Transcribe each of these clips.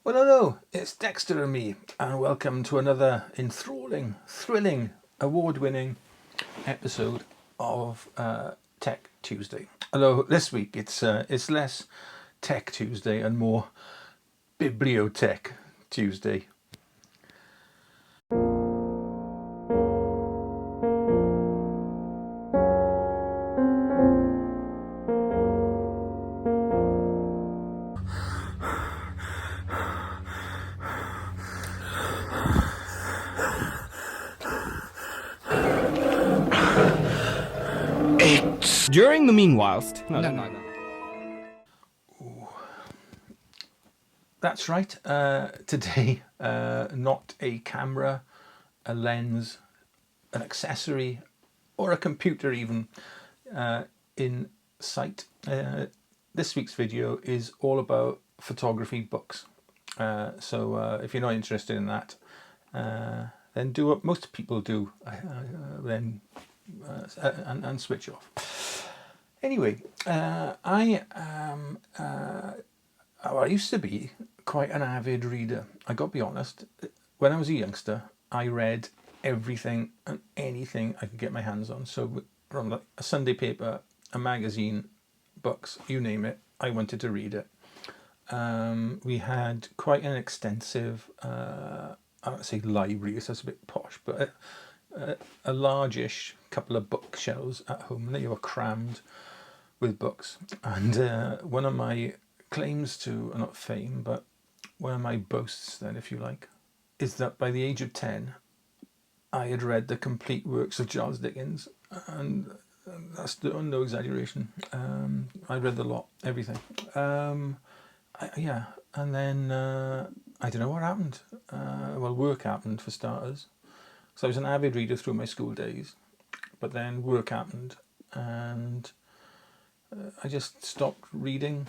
Well, hello, it's Dexter and me, and welcome to another enthralling, thrilling, award-winning episode of Tech Tuesday. Although this week it's less Tech Tuesday and more Bibliotech Tuesday. During the meanwhilest. No. That's right. Today, not a camera, a lens, an accessory, or a computer even in sight. This week's video is all about photography books. So if you're not interested in that, then do what most people do, and switch off. Anyway, I used to be quite an avid reader. I got to be honest. When I was a youngster, I read everything and anything I could get my hands on. So from like a Sunday paper, a magazine, books, you name it, I wanted to read it. We had quite an extensive, I don't say library, because that's a bit posh, but a largish couple of bookshelves at home, and they were crammed with books. And one of my claims to, not fame, but one of my boasts then, if you like, is that by the age of 10, I had read the complete works of Charles Dickens, and that's no exaggeration. I read the lot, everything. Yeah, and then I don't know what happened. Well, work happened for starters. So I was an avid reader through my school days, but then work happened, and I just stopped reading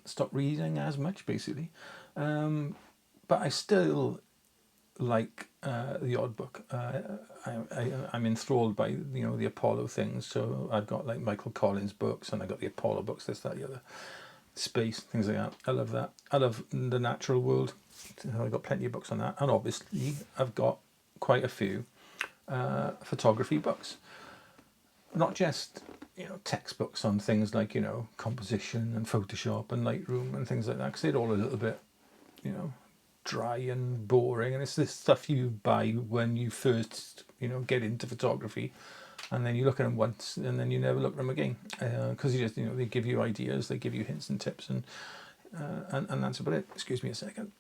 as much, basically. But I still like the odd book. I'm enthralled by the Apollo things. So I've got like Michael Collins books, and I got the Apollo books, this, that, the other, space, things like that. I love that. I love the natural world. I've got plenty of books on that, and obviously I've got quite a few photography books. Not just textbooks on things like composition and Photoshop and Lightroom and things like that, because they're all a little bit dry and boring, and it's this stuff you buy when you first get into photography, and then you look at them once and then you never look at them again, because you just they give you ideas, they give you hints and tips, and that's about it. Excuse me a second.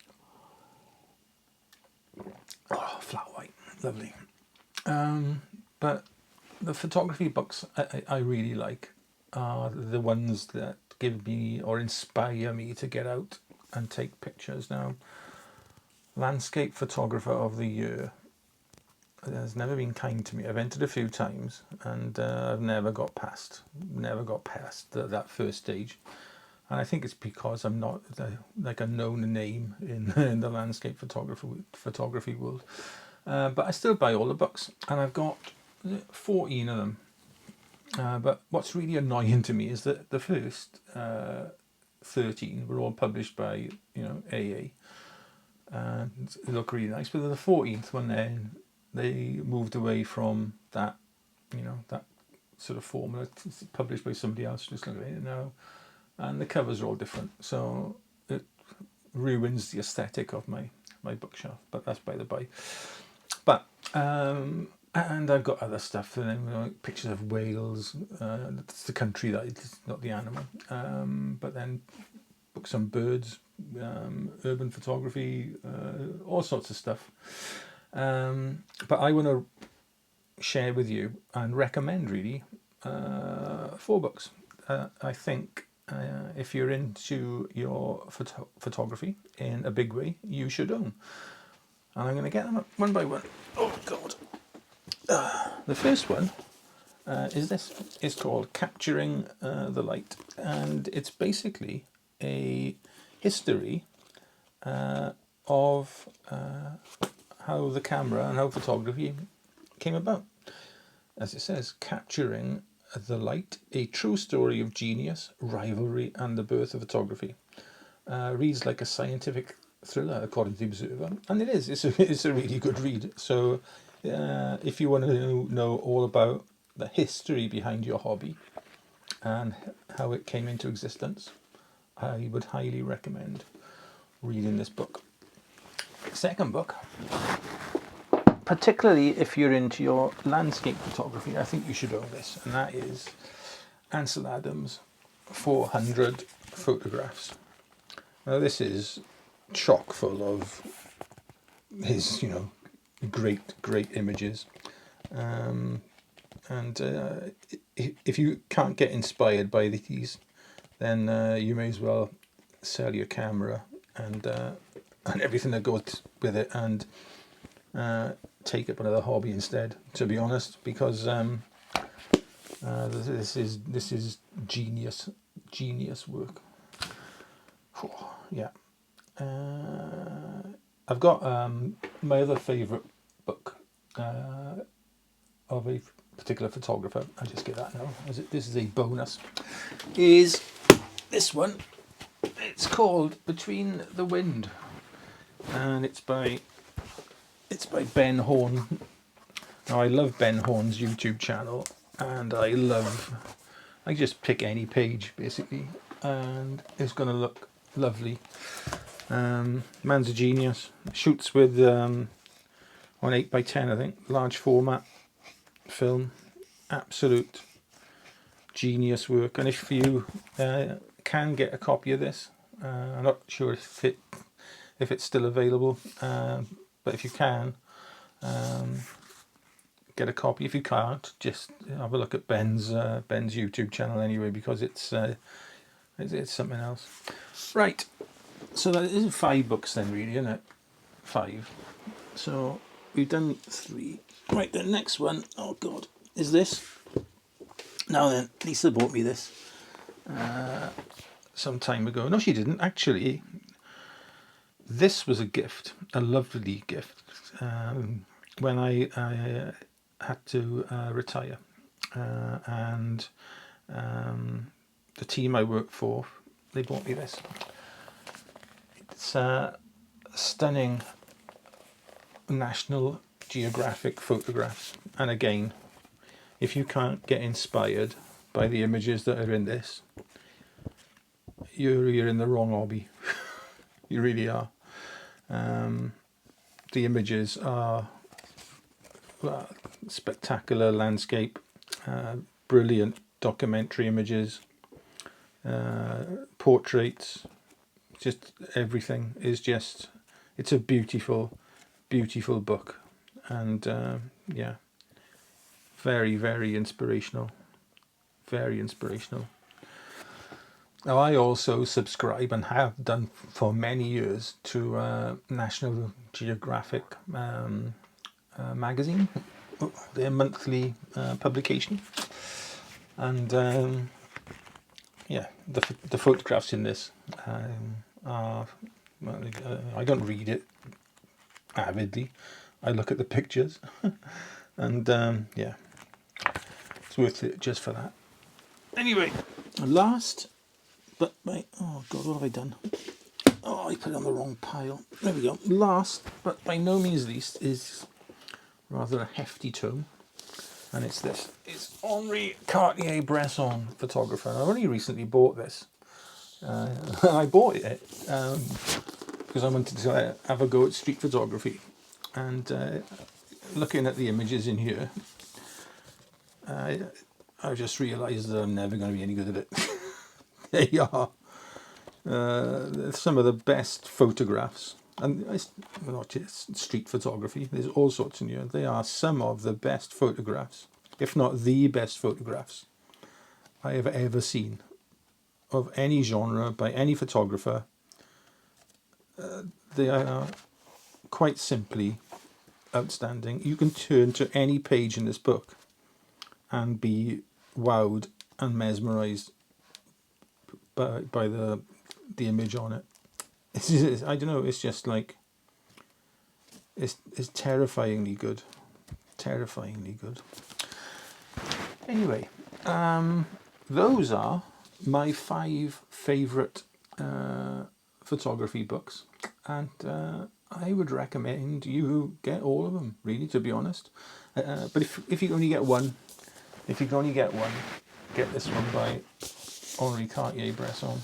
Oh, flat white, lovely. But the photography books I really like are the ones that give me or inspire me to get out and take pictures. Now, Landscape Photographer of the Year has never been kind to me. I've entered a few times, and I've never got past that first stage. And I think it's because I'm not like a known name in the landscape photography world. But I still buy all the books, and I've got 14 of them. But what's really annoying to me is that the first 13 were all published by AA, and they look really nice. But the 14th one, then they moved away from that, that sort of formula. It's published by somebody else. Just look at it now, and the covers are all different, so it ruins the aesthetic of my bookshelf. But that's by the by. But and I've got other stuff, and then pictures of whales. That's the country, it's not the animal. But then books on birds, urban photography, all sorts of stuff. But I want to share with you and recommend really 4 books. I think if you're into your photography in a big way, you should own. And I'm going to get them up one by one. Oh God! The first one is this. It's called Capturing the Light, and it's basically a history of how the camera and how photography came about. As it says, Capturing the Light, a true story of genius, rivalry, and the birth of photography. Reads like a scientific thriller, according to the Observer, and it is. It's a really good read. So, if you want to know all about the history behind your hobby and how it came into existence, I would highly recommend reading this book. Second book, particularly if you're into your landscape photography, I think you should own this, and that is Ansel Adams' 400 photographs. Now, this is chock full of his, great images. If you can't get inspired by these, then you may as well sell your camera and everything that goes with it, and take up another hobby instead. To be honest, because this is genius work. Yeah. I've got my other favourite book of a particular photographer. I just get that now. This is a bonus. Is this one? It's called Between the Wind, and it's by Ben Horn. Now, I love Ben Horn's YouTube channel, and I just pick any page basically, and it's going to look lovely. Man's a genius. Shoots with on 8x10, I think, large format film. Absolute genius work. And if you can get a copy of this, I'm not sure if it's still available, but if you can, get a copy. If you can't, just have a look at Ben's YouTube channel anyway, because it's something else. Right. So that is 5 books then, really, isn't it? 5. So we've done 3. Right, the next one, oh God, is this. Now then, Lisa bought me this some time ago. No, she didn't. Actually, this was a gift, a lovely gift, when I had to retire. And the team I work for, they bought me this. It's stunning National Geographic photographs. And again, if you can't get inspired by the images that are in this, you're in the wrong hobby. You really are. The images are spectacular landscape, brilliant documentary images, portraits, just everything is just, it's a beautiful book, and yeah, very, very inspirational. Now, I also subscribe, and have done for many years, to National Geographic magazine, their monthly publication, and yeah, the photographs in this are, well, I don't read it avidly. I look at the pictures, and yeah, it's worth it just for that. Anyway, last, but my, oh God, what have I done? Oh, I put it on the wrong pile. There we go. Last, but by no means least, is rather a hefty tome, and it's this. It's Henri Cartier-Bresson, photographer. And I only recently bought this. I bought it because I wanted to have a go at street photography, and looking at the images in here, I just realised that I'm never going to be any good at it. They are some of the best photographs, and it's not just street photography, there's all sorts in here. They are some of the best photographs, if not the best photographs I have ever seen of any genre by any photographer. They are quite simply outstanding. You can turn to any page in this book and be wowed and mesmerized by the image on it. I don't know, it's just like, it's terrifyingly good. Anyway, those are my 5 favourite photography books. and I would recommend you get all of them, really, to be honest. But if you can only get one, get this one by Henri Cartier-Bresson.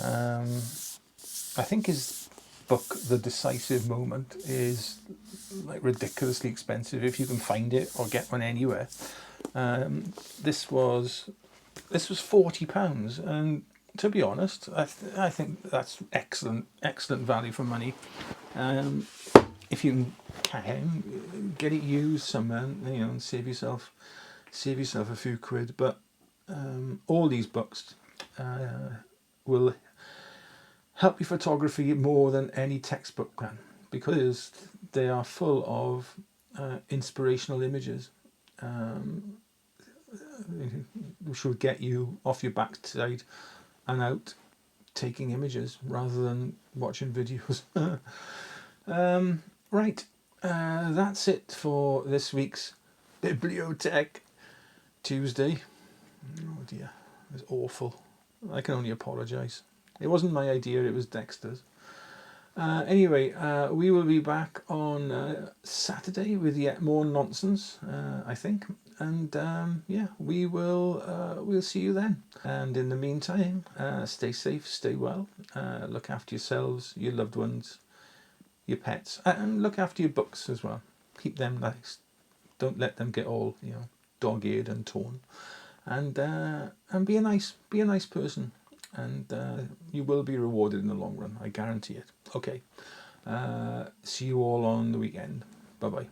I think his book, The Decisive Moment, is like ridiculously expensive if you can find it or get one anywhere. This was £40, and to be honest, I think that's excellent value for money. If you can get it used somewhere, and save yourself a few quid. But all these books will help your photography more than any textbook can, because they are full of inspirational images. Which will get you off your backside and out taking images rather than watching videos. Right, that's it for this week's Bibliotech Tuesday. Oh dear, it was awful. I can only apologise. It wasn't my idea, it was Dexter's. Anyway, we will be back on Saturday with yet more nonsense, I think. And yeah, we'll see you then. And in the meantime, stay safe, stay well, look after yourselves, your loved ones, your pets, and look after your books as well. Keep them nice. Don't let them get all dog-eared and torn. And be a nice person, and you will be rewarded in the long run. I guarantee it. Okay. See you all on the weekend. Bye bye.